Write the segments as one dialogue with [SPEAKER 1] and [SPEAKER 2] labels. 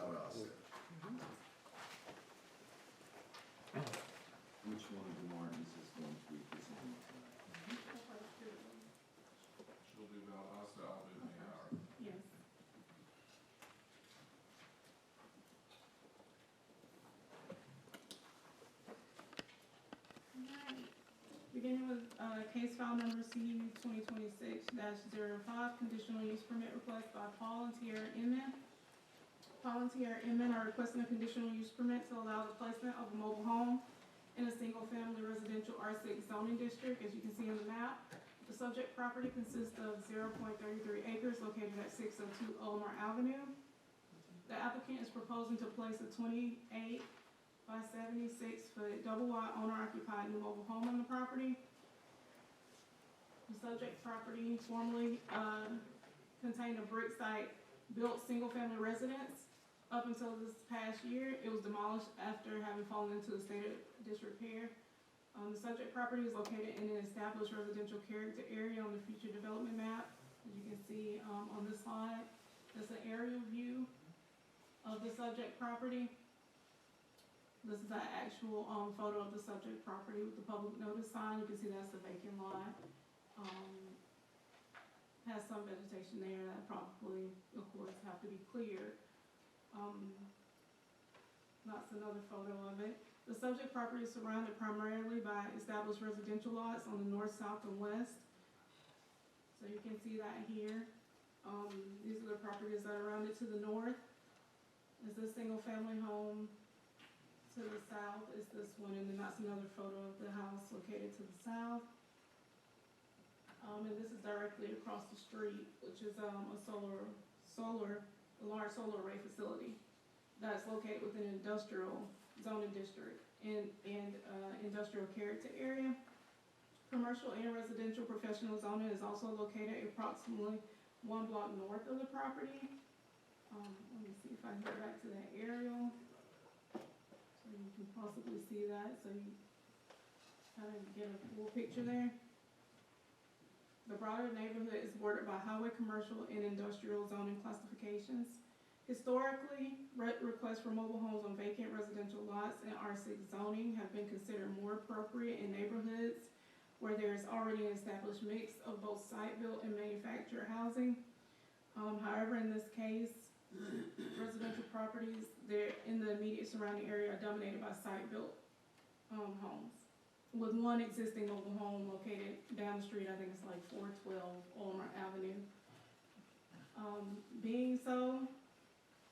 [SPEAKER 1] what I said. Which one of the Martins is going to be presenting tonight?
[SPEAKER 2] She'll do about, I'll do the hour.
[SPEAKER 3] Yes. Alright, beginning with, case file number CU-2026-05, conditional use permit request by Paul and Tierra Inman. Paul and Tierra Inman are requesting a conditional use permit to allow the placement of a mobile home in a single-family residential R6 zoning district, as you can see on the map. The subject property consists of 0.33 acres located at 602 Ulmer Avenue. The applicant is proposing to place a 28 by 76 foot double wide owner-occupied new mobile home on the property. The subject property formerly contained a brick site built single-family residence. Up until this past year, it was demolished after having fallen into a state of disrepair. The subject property is located in an established residential character area on the future development map. As you can see on this slide, that's an aerial view of the subject property. This is an actual photo of the subject property with the public notice sign. You can see that's a vacant lot. Has some vegetation there that probably, of course, have to be cleared. That's another photo of it. The subject property is surrounded primarily by established residential lots on the north, south, and west. So you can see that here. These are the properties that are surrounded to the north. Is this single family home. To the south is this one, and then that's another photo of the house located to the south. And this is directly across the street, which is a large solar array facility that's located within an industrial zoning district and industrial character area. Commercial and residential professional zoning is also located approximately 1 block north of the property. Let me see if I can get back to that aerial. So you can possibly see that, so you kind of get a full picture there. The broader neighborhood is bordered by highway, commercial, and industrial zoning classifications. Historically, requests for mobile homes on vacant residential lots in R6 zoning have been considered more appropriate in neighborhoods where there is already an established mix of both site-built and manufactured housing. However, in this case, residential properties there in the immediate surrounding area are dominated by site-built homes, with one existing mobile home located down the street. I think it's like 412 Ulmer Avenue. Being so,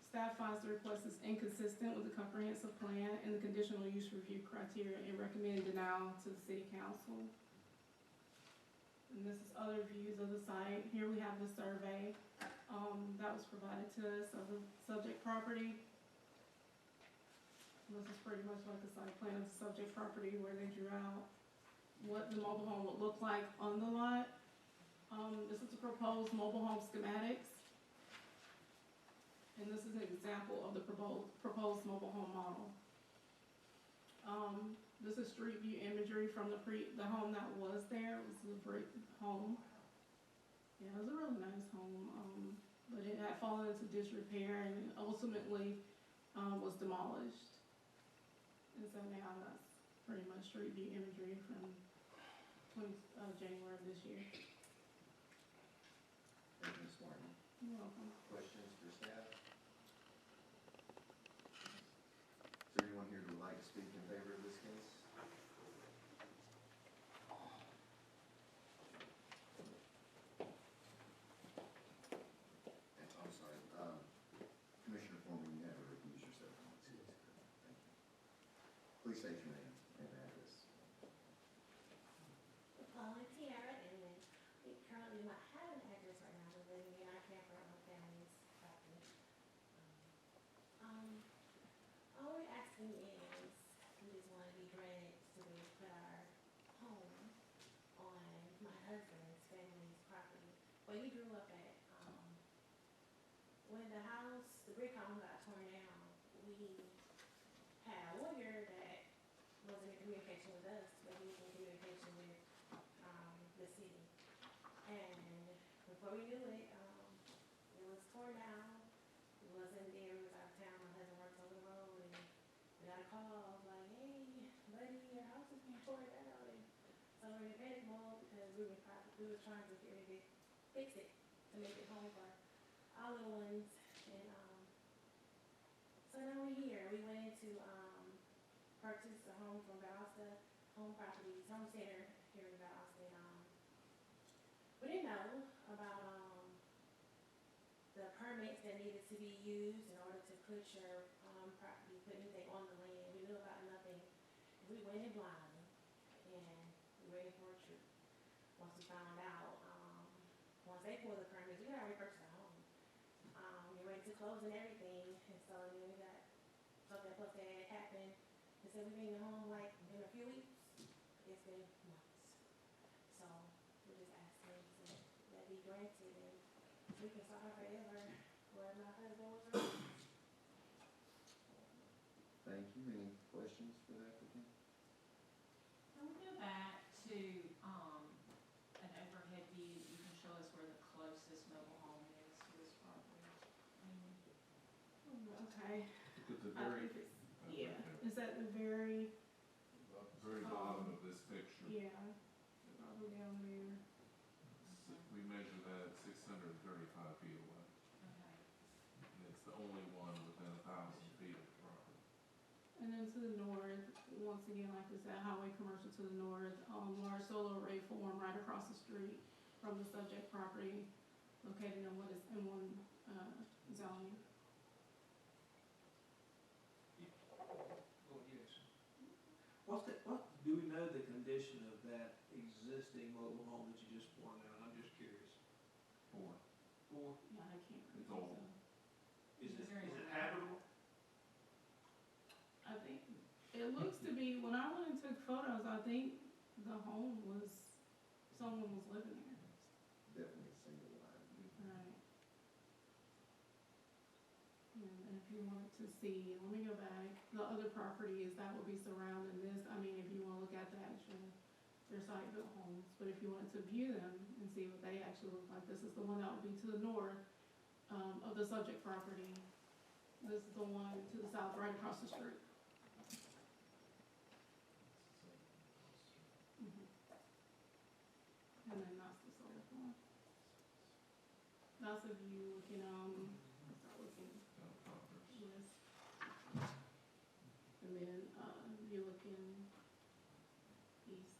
[SPEAKER 3] staff finds the request is inconsistent with the comprehensive plan and the conditional use review criteria and recommend denial to the city council. And this is other views of the site. Here we have the survey that was provided to us of the subject property. And this is pretty much like the site plan of the subject property where they drew out what the mobile home would look like on the lot. This is the proposed mobile home schematics. And this is an example of the proposed mobile home model. This is street view imagery from the home that was there. It was a brick home. Yeah, it was a really nice home, but it had fallen into disrepair and ultimately was demolished. And so now that's pretty much street view imagery from January of this year.
[SPEAKER 1] Thank you, Ms. Martin.
[SPEAKER 3] You're welcome.
[SPEAKER 1] Questions for staff? Is there anyone here who would like to speak in favor of this case? I'm sorry. Commissioner Foreman, you have to recuse yourself from this case. Thank you. Please state your name and address.
[SPEAKER 4] Tierra Inman. We currently do not have an address right now. We're living in our camper on my family's property. All we're asking is we just want to be granted to be able to put our home on my husband's family's property. Where he grew up at. When the brick home got torn down, we had a lawyer that wasn't in communication with us, but he was in communication with the city. And before we knew it, it was torn down. It wasn't there. It was out of town. My calls like, hey, buddy, your house is being torn down, and so we're in panic mode because we were trying to get it, fix it, to make it home for our little ones, and, so now we're here. We went to, purchase a home from Valdosta Home Properties, Home Center here in Valdosta, and, we didn't know about, the permits that needed to be used in order to put your, property, put anything on the land. We knew about nothing. We went in blindly, and we waited for a truth. Once we found out, once they pulled the permits, we had already purchased a home. We went to close and everything, and so then we got something plus that had happened. They said we've been home like in a few weeks. It's been months. So we're just asking that be granted, and we can start her forever where my husband was raised.
[SPEAKER 1] Thank you. Any questions for the applicant?
[SPEAKER 5] Can we go back to, an overhead view, you can show us where the closest mobile home is to this property?
[SPEAKER 3] Okay,
[SPEAKER 2] At the
[SPEAKER 3] I
[SPEAKER 2] very,
[SPEAKER 3] think it's, yeah, is that the very,
[SPEAKER 2] very bottom of this picture.
[SPEAKER 3] yeah, probably down there.
[SPEAKER 2] We measured that at 635 feet away,
[SPEAKER 5] Okay.
[SPEAKER 2] and it's the only one within 1,000 feet of the property.
[SPEAKER 3] And then to the north, once again, like I said, highway commercial to the north, large solar array farm right across the street from the subject property, located in what is M1, zoning.
[SPEAKER 6] Oh, yes. What, do we know the condition of that existing mobile home that you just pointed out? I'm just curious.
[SPEAKER 2] 4.
[SPEAKER 6] Or
[SPEAKER 3] Yeah, I can't.
[SPEAKER 2] It's old.
[SPEAKER 6] is it
[SPEAKER 5] Very
[SPEAKER 6] habitable?
[SPEAKER 3] I think, it looks to be, when I went and took photos, I think the home was, someone was living there.
[SPEAKER 1] Definitely a single wide.
[SPEAKER 3] Right. And if you wanted to see, let me go back, the other properties that would be surrounding this, I mean, if you wanna look at the actual, their site-built homes, but if you wanted to view them and see what they actually look like, this is the one that would be to the north, of the subject property. This is the one to the south, right across the street. Mhm. And then that's the solar farm. That's if you looking, start looking west. And then, you looking east.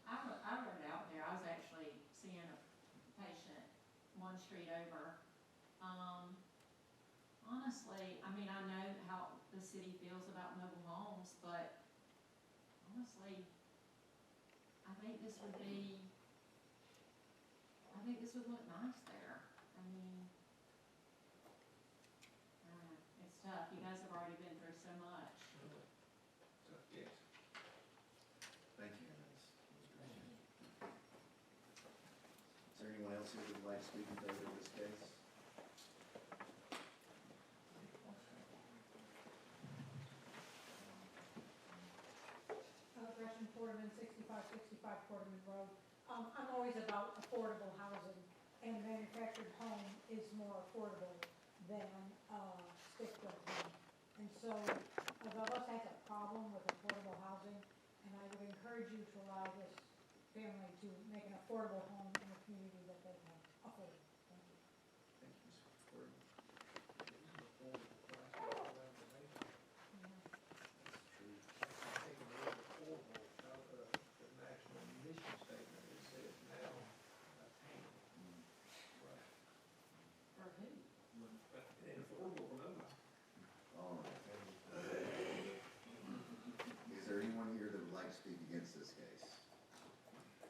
[SPEAKER 5] I rode out there, I was actually seeing a patient one street over. Honestly, I mean, I know how the city feels about mobile homes, but honestly, I think this would look nice there. I mean, I don't know, it's tough, you guys have already been through so much.
[SPEAKER 6] So, yes.
[SPEAKER 1] Thank you, Ms. Gretchen. Is there anyone else here that would like to speak in favor of this case?
[SPEAKER 7] Gretchen, Quarterman, 6565 Quarterman Road. I'm always about affordable housing, and manufactured home is more affordable than stick-built home. And so, Valdosta has a problem with affordable housing, and I would encourage you to allow this family to make an affordable home in a community that they can afford. Thank you.
[SPEAKER 1] Thank you, Ms. Gordon. That's true.
[SPEAKER 6] The national mission statement, it says now attainable.
[SPEAKER 5] For who?
[SPEAKER 6] And affordable for nobody.
[SPEAKER 1] All right. Is there anyone here that would like to speak against this case?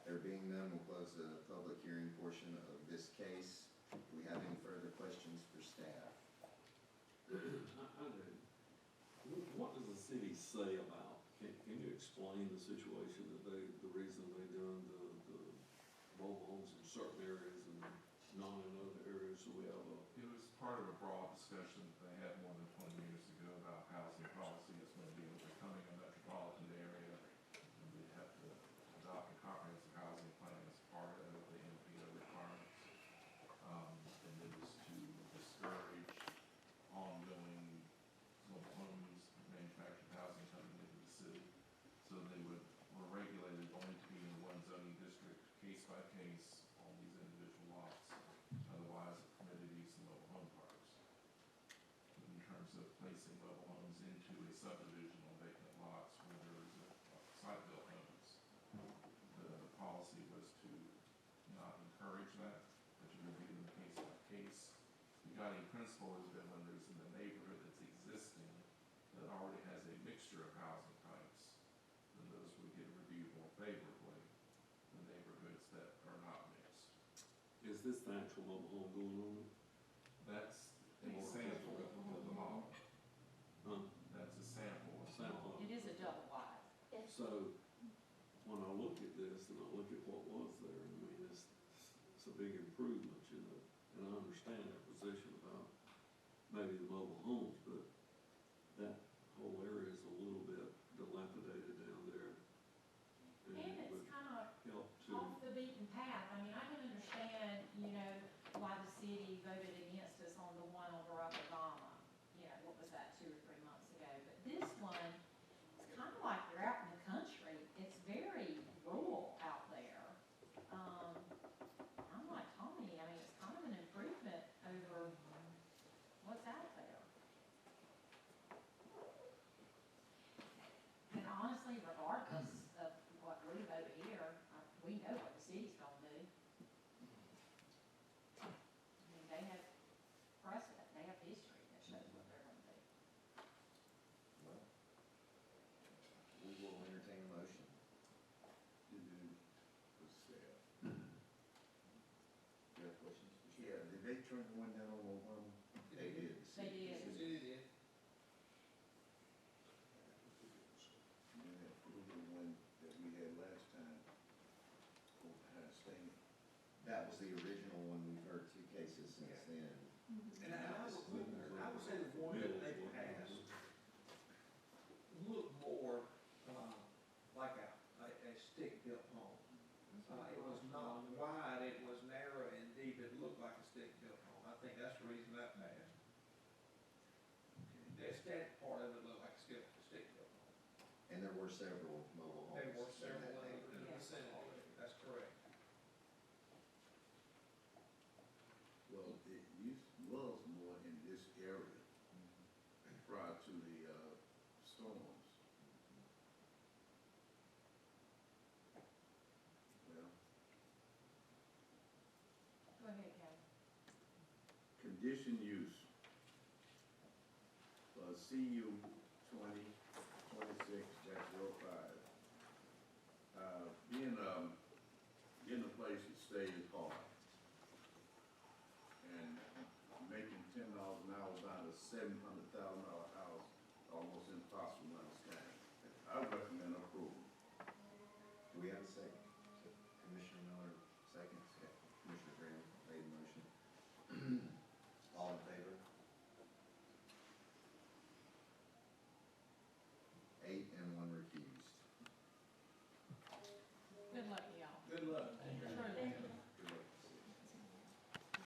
[SPEAKER 1] There being none, we'll close the public hearing portion of this case. Do we have any further questions for staff?
[SPEAKER 8] I do. What does the city say about, can you explain the situation that the reason they done the mobile homes in certain areas and not in other areas, so we have a.
[SPEAKER 2] It was part of a broad discussion that they had more than 20 years ago about housing policy as maybe becoming a metropolitan area. And we have to adopt a comprehensive housing plan as part of the MPO requirements. And it was to discourage ongoing mobile home placing mobile homes into a subdivision on vacant lots where there is a site-built homes. The policy was to not encourage that, but you review them case by case. The guiding principle is that when there's in the neighborhood that's existing, that already has a mixture of housing types, then those would get reviewed more favorably than neighborhoods that are not mixed.
[SPEAKER 8] Is this the actual mobile home going on?
[SPEAKER 2] That's a sample of the model.
[SPEAKER 8] Huh?
[SPEAKER 2] That's a sample.
[SPEAKER 8] A sample.
[SPEAKER 5] It is a double wide.
[SPEAKER 8] So, when I look at this and I look at what was there, I mean, it's a big improvement, you know, and I understand their position about maybe the mobile homes, but that whole area is a little bit dilapidated down there.
[SPEAKER 5] And
[SPEAKER 8] it
[SPEAKER 5] it's
[SPEAKER 8] would
[SPEAKER 5] kind of
[SPEAKER 8] help to,
[SPEAKER 5] off the beaten path. I mean, I can understand, you know, why the city voted against us on the one over Obama. You know, what was that, 2 or 3 months ago? But this one, it's kind of like you're out in the country. It's very rural out there. I'm like Tommy, I mean, it's kind of an improvement over what's out there. And honestly, regardless of what we vote here, we know what the city's gonna do. I mean, they have precedent, they have history that shows what they're gonna do.
[SPEAKER 1] Well, we will entertain a motion.
[SPEAKER 9] And then the staff.
[SPEAKER 1] Do you have questions?
[SPEAKER 9] Yeah, did they turn the one down on Obama?
[SPEAKER 1] They did.
[SPEAKER 5] They did.
[SPEAKER 9] And then they approved the one that we had last time over High State.
[SPEAKER 1] That was the original one. We've heard 2 cases since then.
[SPEAKER 6] And I would say the one that they passed looked more, like a stick-built home. It was not wide, it was narrow and deep, it looked like a stick-built home. I think that's the reason that passed. The aesthetic part of it looked like a stick-built home.
[SPEAKER 1] And there were several mobile homes.
[SPEAKER 6] There were
[SPEAKER 1] in
[SPEAKER 6] several
[SPEAKER 1] that
[SPEAKER 6] in
[SPEAKER 1] neighborhood.
[SPEAKER 6] the vicinity, that's correct.
[SPEAKER 9] Well, it was more in this area prior to the, storms. Well,
[SPEAKER 5] Go ahead, Kevin.
[SPEAKER 9] condition use. CU-2026-05. Getting a place to stay is hard. And making $10 an hour down to $700,000 house, almost impossible to understand. I recommend approval.
[SPEAKER 1] Do we have a second?